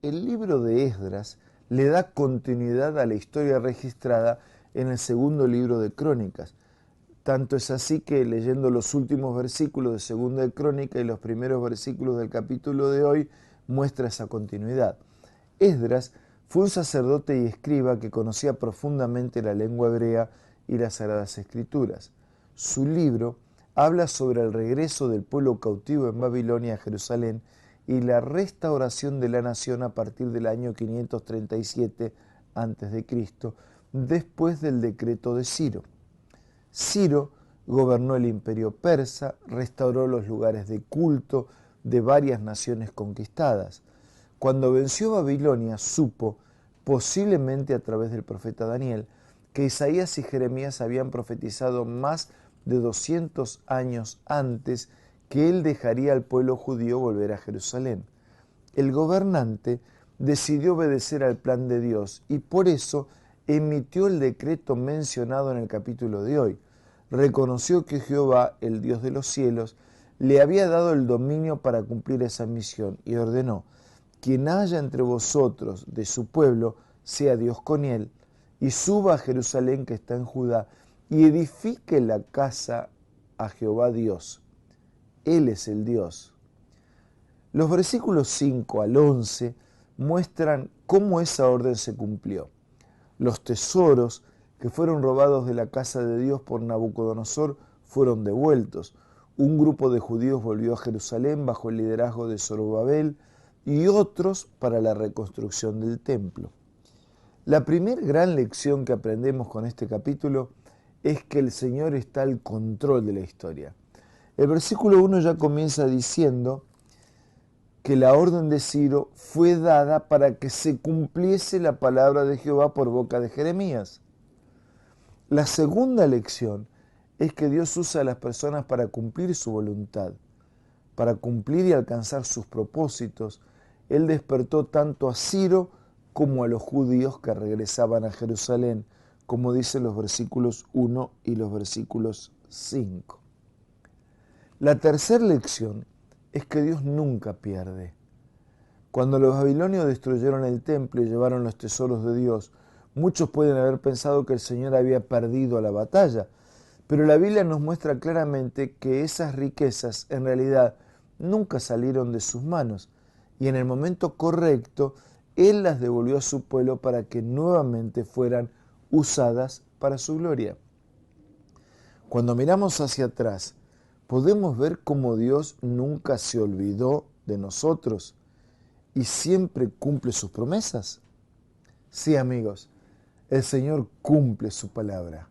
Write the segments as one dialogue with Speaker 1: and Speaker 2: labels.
Speaker 1: el libro de Esdras le da continuidad a la historia registrada en el segundo libro de Crónicas. Tanto es así que leyendo los últimos versículos de Segunda de Crónica y los primeros versículos del capítulo de hoy muestra esa continuidad. Esdras fue un sacerdote y escriba que conocía profundamente la lengua hebrea y las Sagradas Escrituras. Su libro habla sobre el regreso del pueblo cautivo en Babilonia a Jerusalén y la restauración de la nación a partir del año 537 a.C., después del decreto de Ciro. Ciro gobernó el imperio persa, restauró los lugares de culto de varias naciones conquistadas. Cuando venció Babilonia, supo, posiblemente a través del profeta Daniel, que Isaías y Jeremías habían profetizado más de 200 años antes que él dejaría al pueblo judío volver a Jerusalén. El gobernante decidió obedecer al plan de Dios y por eso emitió el decreto mencionado en el capítulo de hoy. Reconoció que Jehová, el Dios de los cielos, le había dado el dominio para cumplir esa misión y ordenó: quien haya entre vosotros de su pueblo, sea Dios con él, y suba a Jerusalén que está en Judá, y edifique la casa a Jehová Dios. Él es el Dios. Los versículos 5 al 11 muestran cómo esa orden se cumplió. Los tesoros que fueron robados de la casa de Dios por Nabucodonosor fueron devueltos. Un grupo de judíos volvió a Jerusalén bajo el liderazgo de Zorobabel y otros para la reconstrucción del templo. La primera gran lección que aprendemos con este capítulo es que el Señor está al control de la historia. El versículo 1 ya comienza diciendo que la orden de Ciro fue dada para que se cumpliese la palabra de Jehová por boca de Jeremías. La segunda lección es que Dios usa a las personas para cumplir su voluntad, para cumplir y alcanzar sus propósitos. Él despertó tanto a Ciro como a los judíos que regresaban a Jerusalén, como dicen los versículos 1 y los versículos 5. La tercera lección es que Dios nunca pierde. Cuando los babilonios destruyeron el templo y llevaron los tesoros de Dios, muchos pueden haber pensado que el Señor había perdido la batalla, pero la Biblia nos muestra claramente que esas riquezas en realidad nunca salieron de sus manos y en el momento correcto Él las devolvió a su pueblo para que nuevamente fueran usadas para su gloria. Cuando miramos hacia atrás, podemos ver cómo Dios nunca se olvidó de nosotros y siempre cumple sus promesas. Sí, amigos, el Señor cumple su palabra.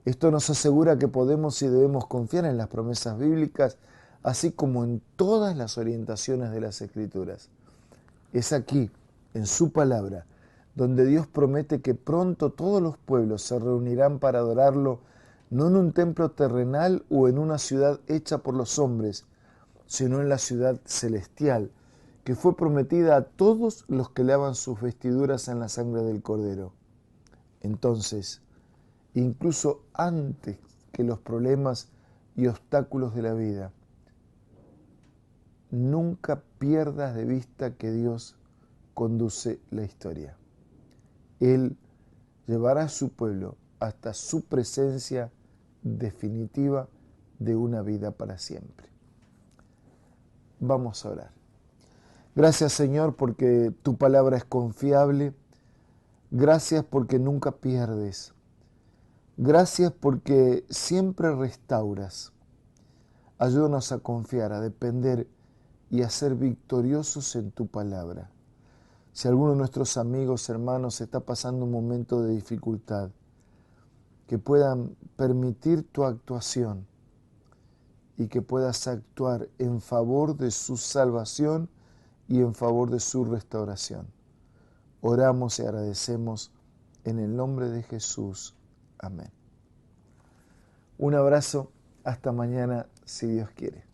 Speaker 1: Esto nos asegura que podemos y debemos confiar en las promesas bíblicas, así como en todas las orientaciones de las Escrituras. Es aquí, en su palabra, donde Dios promete que pronto todos los pueblos se reunirán para adorarlo, no en un templo terrenal o en una ciudad hecha por los hombres, sino en la ciudad celestial, que fue prometida a todos los que lavan sus vestiduras en la sangre del Cordero. Entonces, incluso antes que los problemas y obstáculos de la vida, nunca pierdas de vista que Dios conduce la historia. Él llevará a su pueblo hasta su presencia definitiva de una vida para siempre. Vamos a orar. Gracias, Señor, porque tu palabra es confiable. Gracias porque nunca pierdes. Gracias porque siempre restauras. Ayúdanos a confiar, a depender y a ser victoriosos en tu palabra. Si alguno de nuestros amigos, hermanos, está pasando un momento de dificultad, que puedan permitir tu actuación y que puedas actuar en favor de su salvación y en favor de su restauración. Oramos y agradecemos en el nombre de Jesús. Amén. Un abrazo, hasta mañana si Dios quiere.